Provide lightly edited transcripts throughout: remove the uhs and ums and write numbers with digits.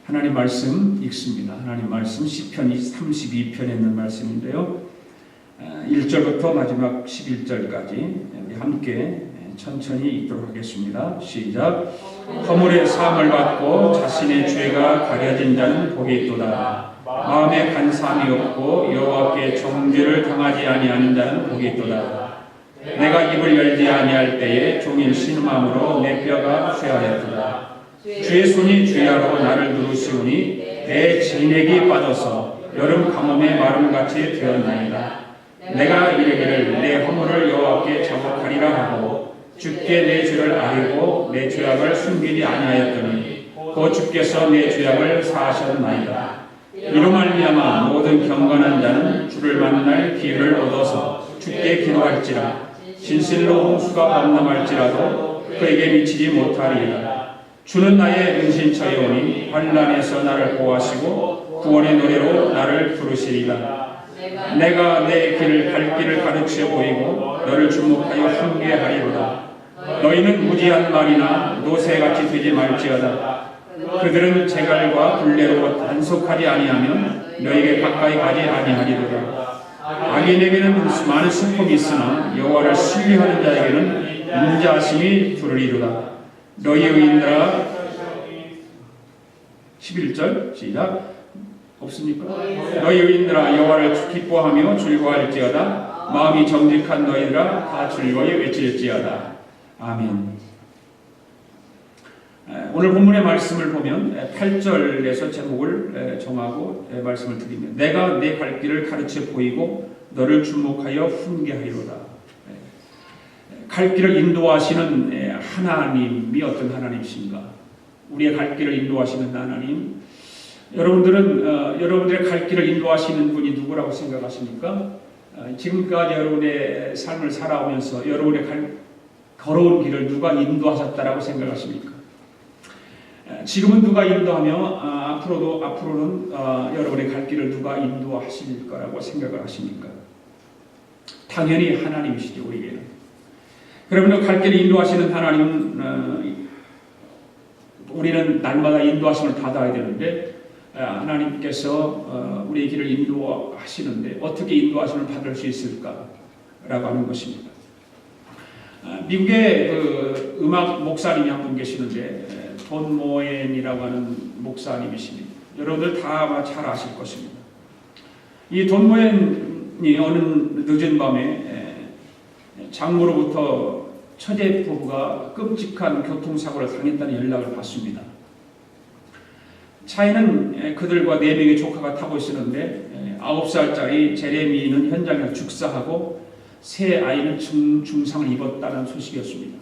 하나님 말씀 읽습니다. 하나님 말씀 시편 32편에 있는 말씀인데요. 1절부터 마지막 11절까지 함께 천천히 읽도록 하겠습니다. 시작. 허물의 사함을 받고 자신의 죄가 가려진 자는 복이 있도다. 마음에 간사함이 없고 여호와께 정죄를 당하지 아니하는 자는 복이 있도다. 내가 입을 열지 아니할 때에 종일 신음함으로 내 뼈가 쇠하였도다. 주의 손이 주야로 나를 누르시오니 내 진액이 빠져서 여름 가뭄의 마름같이 되었나이다. 내가 이르기를 내 허물을 여호와께 자복하리라 하고 주께 내 죄를 아뢰고 내 죄악을 숨기지 아니하였더니 곧 주께서 내 죄악을 사하셨나이다. 이로 말미암아 모든 경건한 자는 주를 만날 기회를 얻어서 주께 기도할지라. 진실로 홍수가 범람할지라도 그에게 미치지 못하리이다. 주는 나의 은신처이오니 환난에서 나를 보호하시고 구원의 노래로 나를 부르시리라. 내가 내 길을 갈 길을 가르쳐 보이고 너를 주목하여 훈계하리로다. 너희는 무지한 말이나 노새같이 되지 말지어다. 그들은 제갈과 굴레로 단속하지 아니하면 너에게 가까이 가지 아니하리로다. 악인에게는 많은 슬픔이 있으나 여호와를 신뢰하는 자에게는 인자하심이 두르리로다. 너희 의인들아 11절 시작. 없습니까? 너희 의인들아 여호와를 기뻐하며 즐거워할지어다. 마음이 정직한 너희들아 다 즐거이 외칠지어다. 아멘. 오늘 본문의 말씀을 보면 8절에서 제목을 정하고 말씀을 드리면 내가 내 갈 길을 가르쳐 보이고 너를 주목하여 훈계하리로다. 갈 길을 인도하시는 하나님이 어떤 하나님이신가? 우리의 갈 길을 인도하시는 하나님. 여러분들은 여러분들의 갈 길을 인도하시는 분이 누구라고 생각하십니까? 지금까지 여러분의 삶을 살아오면서 여러분의 걸어온 길을 누가 인도하셨다라고 생각하십니까? 지금은 누가 인도하며 앞으로는 여러분의 갈 길을 누가 인도하실 거라고 생각을 하십니까? 당연히 하나님이시죠. 우리에게는. 그러면 갈 길을 인도하시는 하나님은 우리는 날마다 인도하심을 받아야 되는데 하나님께서 우리의 길을 인도하시는데 어떻게 인도하심을 받을 수 있을까라고 하는 것입니다. 미국의 그 음악 목사님이 한 분 계시는데 돈 모엔이라고 하는 목사님이십니다. 여러분들 다 아마 잘 아실 것입니다. 이 돈 모엔이 어느 늦은 밤에 장모로부터 처제 부부가 끔찍한 교통사고를 당했다는 연락을 받습니다. 차에는 그들과 4명의 조카가 타고 있었는데 9살짜리 제레미는 현장에서 죽사하고 세 아이는 중상을 입었다는 소식이었습니다.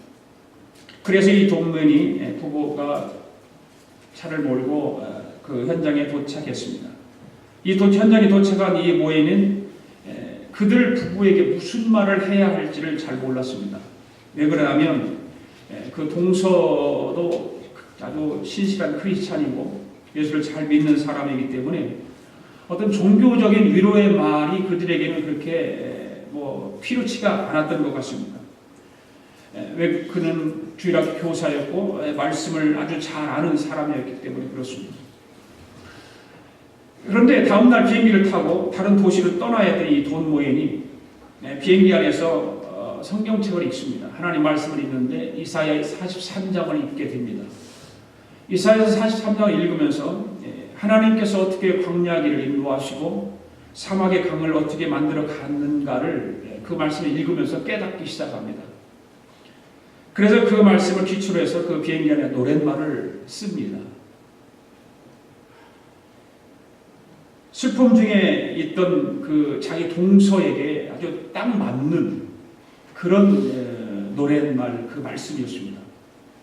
그래서 이 동문이 부부가 차를 몰고 그 현장에 도착했습니다. 이 현장에 도착한 이 모에는 그들 부부에게 무슨 말을 해야 할지를 잘 몰랐습니다. 왜 그러냐면 그 동서도 아주 신실한 크리스찬이고 예수를 잘 믿는 사람이기 때문에 어떤 종교적인 위로의 말이 그들에게는 그렇게 필요치가 않았던 것 같습니다. 왜 그는 주일학교 교사였고 말씀을 아주 잘 아는 사람이었기 때문에 그렇습니다. 그런데 다음날 비행기를 타고 다른 도시로 떠나야 될 이 돈 모엔이 비행기 안에서 성경책을 읽습니다. 하나님 말씀을 읽는데 이사야 43장을 읽게 됩니다. 이사야서 43장을 읽으면서 하나님께서 어떻게 광야길을 인도하시고 사막의 강을 어떻게 만들어 갔는가를 그 말씀을 읽으면서 깨닫기 시작합니다. 그래서 그 말씀을 기초로 해서 그 비행기 안에 노랫말을 씁니다. 슬픔 중에 있던 그 자기 동서에게 아주 딱 맞는 그런 노랫말, 그 말씀이었습니다.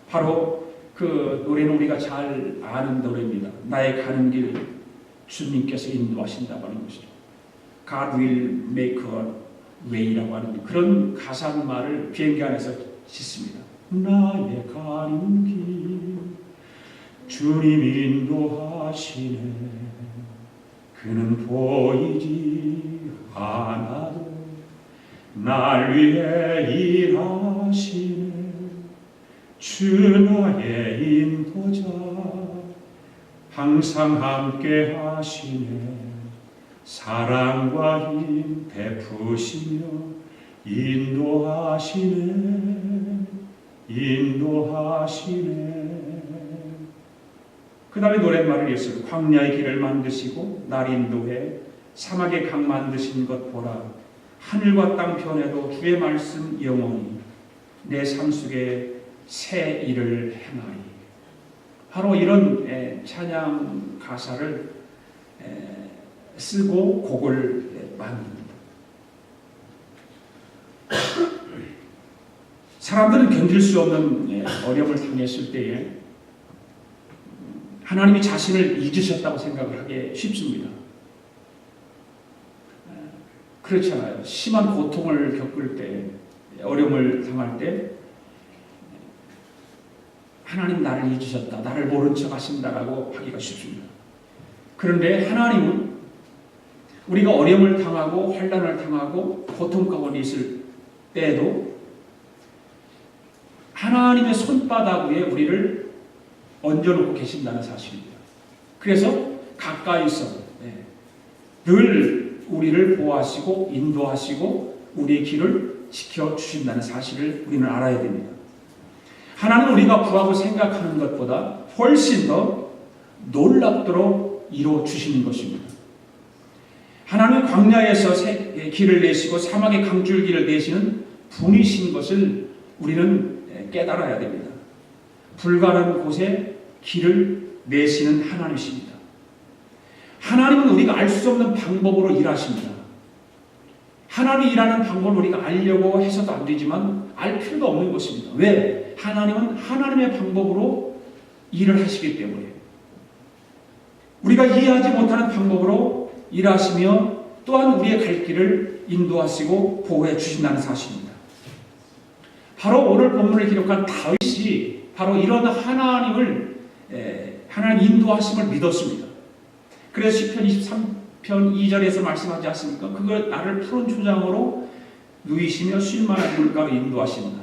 바로 그 노래는 우리가 잘 아는 노래입니다. 나의 가는 길 주님께서 인도하신다고 하는 것이죠. God will make a way라고 하는 그런 가사말을 비행기 안에서 짓습니다. 나의 가는 길 주님이 인도하시네. 그는 보이지 않아도 날 위해 일하시네. 주 나의 인도자 항상 함께 하시네. 사랑과 힘 베푸시며 인도하시네. 그 다음에 노랫말을 했어요. 광야의 길을 만드시고 날 인도해 사막의 강 만드신 것 보라. 하늘과 땅 변해도 주의 말씀 영원히 내 삶 속에 새 일을 행하리. 바로 이런 찬양 가사를 쓰고 곡을 만듭니다. 사람들은 견딜 수 없는 어려움을 당했을 때에 하나님이 자신을 잊으셨다고 생각을 하기 쉽습니다. 그렇잖아요. 심한 고통을 겪을 때, 어려움을 당할 때 하나님 나를 잊으셨다, 나를 모른 척 하신다라고 하기가 쉽습니다. 그런데 하나님은 우리가 어려움을 당하고 환난을 당하고 고통 가운데 있을 때에도 하나님의 손바닥 위에 우리를 얹어놓고 계신다는 사실입니다. 그래서 가까이서 늘 우리를 보호하시고 인도하시고 우리의 길을 지켜주신다는 사실을 우리는 알아야 됩니다. 하나님은 우리가 구하고 생각하는 것보다 훨씬 더 놀랍도록 이루어주시는 것입니다. 하나님은 광야에서 길을 내시고 사막의 강줄기를 내시는 분이신 것을 우리는 깨달아야 됩니다. 불가능한 곳에 길을 내시는 하나님이십니다. 하나님은 우리가 알 수 없는 방법으로 일하십니다. 하나님이 일하는 방법을 우리가 알려고 해서도 안 되지만 알 필요도 없는 것입니다. 왜? 하나님은 하나님의 방법으로 일을 하시기 때문에 우리가 이해하지 못하는 방법으로 일하시며 또한 우리의 갈 길을 인도하시고 보호해 주신다는 사실입니다. 바로 오늘 본문을 기록한 다윗이 바로 이런 하나님 인도하심을 믿었습니다. 그래서 시편 23편 2절에서 말씀하지 않습니까? 그가 나를 푸른 초장으로 누이시며 쉴만한 물가로 인도하신다.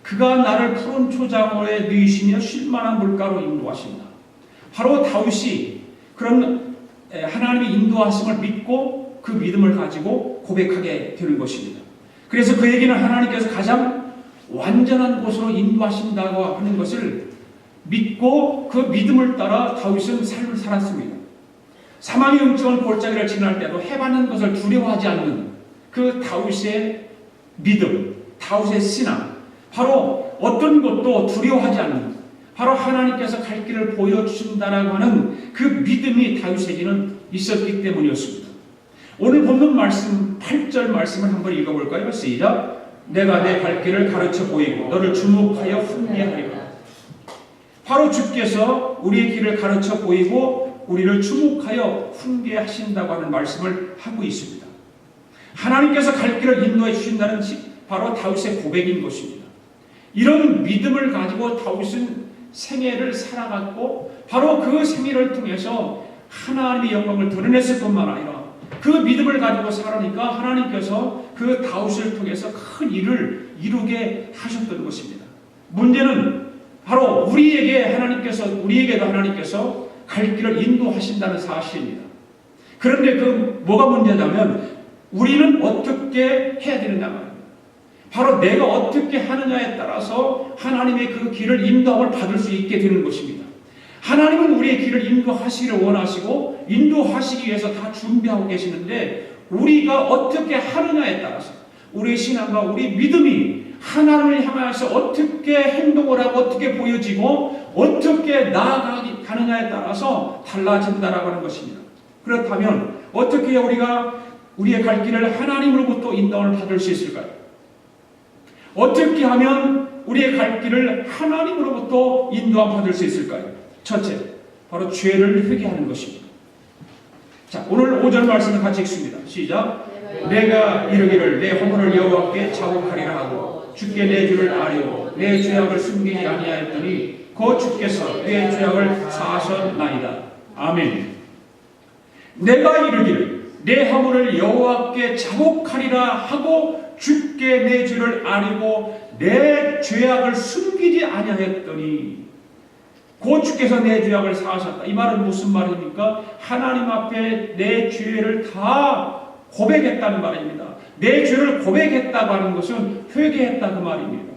그가 나를 푸른 초장으로 누이시며 쉴만한 물가로 인도하신다. 바로 다윗이 그런 하나님의 인도하심을 믿고 그 믿음을 가지고 고백하게 되는 것입니다. 그래서 그에게는 하나님께서 가장 완전한 곳으로 인도하신다고 하는 것을 믿고 그 믿음을 따라 다윗은 삶을 살았습니다. 사망의 음침한 골짜기를 지날 때도 해받는 것을 두려워하지 않는 그 다윗의 믿음, 다윗의 신앙, 바로 어떤 것도 두려워하지 않는 바로 하나님께서 갈 길을 보여주신다라고 하는 그 믿음이 다윗에게는 있었기 때문이었습니다. 오늘 본문 말씀 8절 말씀을 한번 읽어볼까요? 시작. 내가 내 갈 길을 가르쳐 보이고 너를 주목하여 훈계하리라. 바로 주께서 우리의 길을 가르쳐 보이고 우리를 주목하여 훈계하신다고 하는 말씀을 하고 있습니다. 하나님께서 갈 길을 인도해 주신다는 바로 다윗의 고백인 것입니다. 이런 믿음을 가지고 다윗은 생애를 살아갔고 바로 그 생애를 통해서 하나님의 영광을 드러냈을 뿐만 아니라 그 믿음을 가지고 살아니까 하나님께서 그 다윗을 통해서 큰 일을 이루게 하셨던 것입니다. 문제는 바로 우리에게도 하나님께서 갈 길을 인도하신다는 사실입니다. 그런데 그 뭐가 문제냐면 우리는 어떻게 해야 되느냐 말입니다. 바로 내가 어떻게 하느냐에 따라서 하나님의 그 길을 인도함을 받을 수 있게 되는 것입니다. 하나님은 우리의 길을 인도하시기를 원하시고 인도하시기 위해서 다 준비하고 계시는데 우리가 어떻게 하느냐에 따라서 우리의 신앙과 우리 믿음이 하나님을 향해서 어떻게 행동을 하고 어떻게 보여지고 어떻게 나아가느냐에 따라서 달라진다라고 하는 것입니다. 그렇다면 어떻게 우리가 우리의 갈 길을 하나님으로부터 인도를 받을 수 있을까요? 어떻게 하면 우리의 갈 길을 하나님으로부터 인도함 받을 수 있을까요? 첫째, 바로 죄를 회개하는 것입니다. 자, 오늘 5절 말씀을 같이 읽습니다. 시작. 내가 이르기를 내 허물을 여호와께 자복하리라 하고 주께 내 죄를 아뢰고 내 죄악을 숨기지 아니하였더니 그 주께서 내 죄악을 사하셨나이다. 아멘. 내가 이르기를 내 허물을 여호와께 자복하리라 하고 주께 내 죄를 아뢰고 내 죄악을 숨기지 아니하였더니 곧 주께서 내 죄악을 사하셨다. 이 말은 무슨 말입니까? 하나님 앞에 내 죄를 다 고백했다는 말입니다. 내 죄를 고백했다고 하는 것은 회개했다 그 말입니다.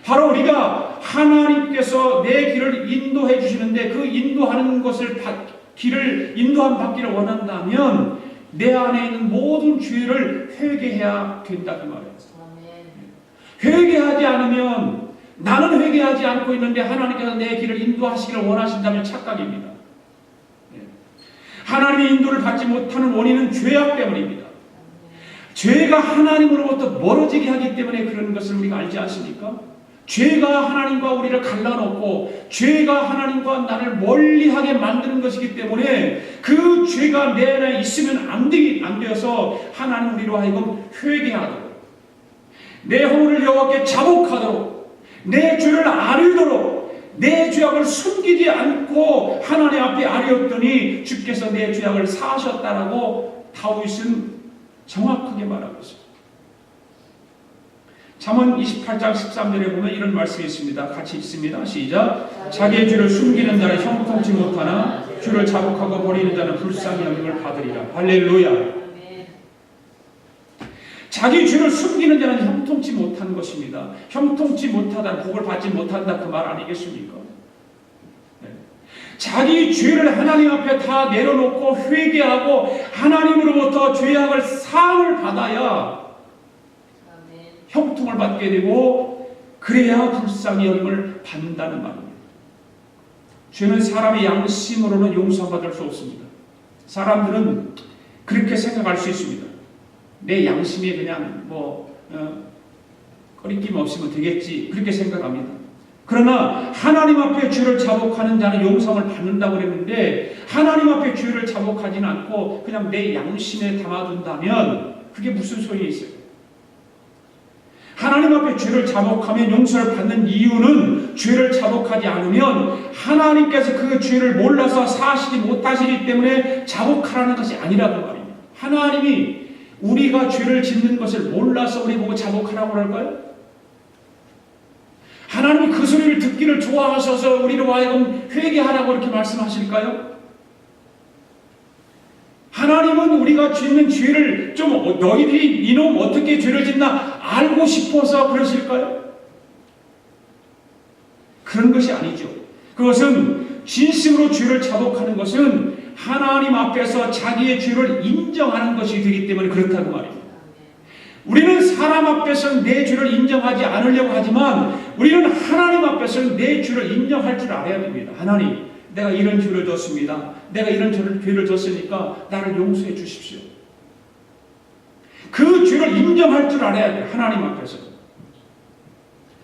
바로 우리가 하나님께서 내 길을 인도해 주시는데 그 인도하는 것을 길을 인도함 받기를 원한다면 내 안에 있는 모든 죄를 회개해야 된다 그 말이에요. 회개하지 않으면 나는 회개하지 않고 있는데 하나님께서 내 길을 인도하시기를 원하신다면 착각입니다. 하나님의 인도를 받지 못하는 원인은 죄악 때문입니다. 죄가 하나님으로부터 멀어지게 하기 때문에 그런 것을 우리가 알지 않습니까? 죄가 하나님과 우리를 갈라놓고 죄가 하나님과 나를 멀리하게 만드는 것이기 때문에 그 죄가 내 안에 있으면 안 되어서 하나님 우리로 하여금 회개하도록 내 허물을 여호와께 자복하도록 내 죄를 아뢰도록 내 죄악을 숨기지 않고 하나님 앞에 아뢰었더니 주께서 내 죄악을 사하셨다라고 다윗은 정확하게 말하고 있습니다. 잠언 28장 13절에 보면 이런 말씀이 있습니다. 같이 읽습니다. 시작. 자기의 죄를 숨기는 자는 형통치 못하나 죄를 자복하고 버리는 자는 불쌍히 여김을 받으리라. 할렐루야. 자기 죄를 숨기는 자는 형통치 못한 것입니다. 형통치 못하다, 복을 받지 못한다 그 말 아니겠습니까? 네. 자기 죄를 하나님 앞에 다 내려놓고 회개하고 하나님으로부터 죄악을 사함을 받아야 형통을 받게 되고 그래야 불쌍히 여김을 받는다는 말입니다. 죄는 사람의 양심으로는 용서받을 수 없습니다. 사람들은 그렇게 생각할 수 있습니다. 내 양심에 그냥 거리낌 없으면 되겠지 그렇게 생각합니다. 그러나 하나님 앞에 죄를 자복하는 자는 용서를 받는다고 그랬는데 하나님 앞에 죄를 자복하지는 않고 그냥 내 양심에 담아둔다면 그게 무슨 소용이 있어요? 하나님 앞에 죄를 자복하면 용서를 받는 이유는 죄를 자복하지 않으면 하나님께서 그 죄를 몰라서 사시지 못하시기 때문에 자복하라는 것이 아니라고 말입니다. 하나님이 우리가 죄를 짓는 것을 몰라서 우리 보고 자복하라고 할까요? 하나님이 그 소리를 듣기를 좋아하셔서 우리로 하여금 회개하라고 이렇게 말씀하실까요? 하나님은 우리가 짓는 죄를 좀 너희들이 이놈 어떻게 죄를 짓나 알고 싶어서 그러실까요? 그런 것이 아니죠. 그것은 진심으로 죄를 자복하는 것은 하나님 앞에서 자기의 죄를 인정하는 것이 되기 때문에 그렇다고 말입니다. 우리는 사람 앞에서는 내 죄를 인정하지 않으려고 하지만 우리는 하나님 앞에서는 내 죄를 인정할 줄 알아야 됩니다. 하나님, 내가 이런 죄를 졌습니다. 내가 이런 죄를 졌으니까 나를 용서해 주십시오. 그 죄를 인정할 줄 알아야 돼요. 하나님 앞에서.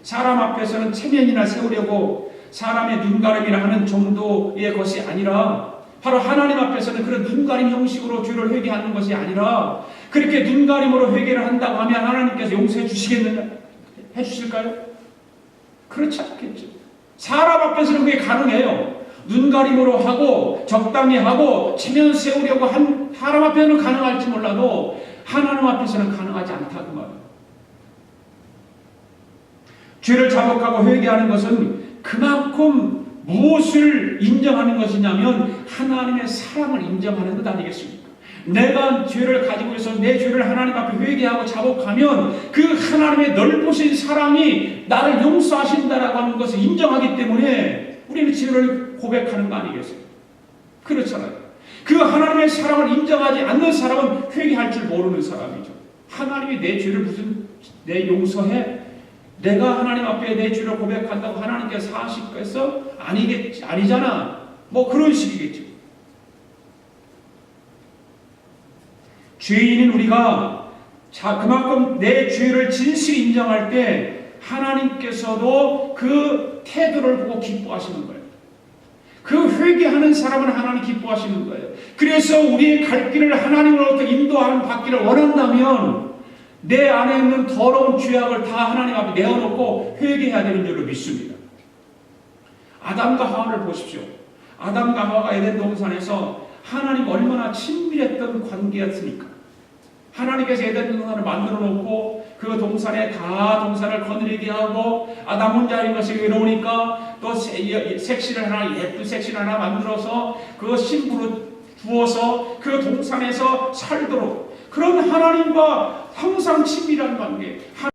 사람 앞에서는 체면이나 세우려고 사람의 눈가림이라 하는 정도의 것이 아니라 바로 하나님 앞에서는 그런 눈가림 형식으로 죄를 회개하는 것이 아니라 그렇게 눈가림으로 회개를 한다고 하면 하나님께서 용서해 주시겠느냐? 해 주실까요? 그렇지 않겠죠. 사람 앞에서는 그게 가능해요. 눈가림으로 하고 적당히 하고 체면 세우려고 한 사람 앞에는 가능할지 몰라도 하나님 앞에서는 가능하지 않다 그 말이에요. 죄를 자복하고 회개하는 것은 그만큼 무엇을 인정하는 것이냐면 하나님의 사랑을 인정하는 것 아니겠습니까? 내가 죄를 가지고 있어 내 죄를 하나님 앞에 회개하고 자복하면 그 하나님의 넓으신 사랑이 나를 용서하신다라고 하는 것을 인정하기 때문에 우리는 죄를 고백하는 거 아니겠어요? 그렇잖아요. 그 하나님의 사랑을 인정하지 않는 사람은 회개할 줄 모르는 사람이죠. 하나님이 내 죄를 내 용서해? 내가 하나님 앞에 내 죄를 고백한다고 하나님께서 사하시겠어? 아니잖아. 뭐 그런 식이겠죠. 죄인인 우리가 그만큼 내 죄를 진실히 인정할 때 하나님께서도 그 태도를 보고 기뻐하시는 거예요. 그 회개하는 사람은 하나님 기뻐하시는 거예요. 그래서 우리의 갈 길을 하나님으로부터 인도하는 받기를 원한다면 내 안에 있는 더러운 죄악을 다 하나님 앞에 내어놓고 회개해야 되는 줄로 믿습니다. 아담과 하와를 보십시오. 아담과 하와가 에덴 동산에서 하나님 얼마나 친밀했던 관계였습니까? 하나님께서 에덴 동산을 만들어 놓고 그 동산에 다 동산을 거느리게 하고 아담 혼자 있는 것이 외로우니까 또 색시를 하나, 예쁜 색시를 하나 만들어서 그 신부로 주어서 그 동산에서 살도록, 그런 하나님과 항상 친밀한 관계,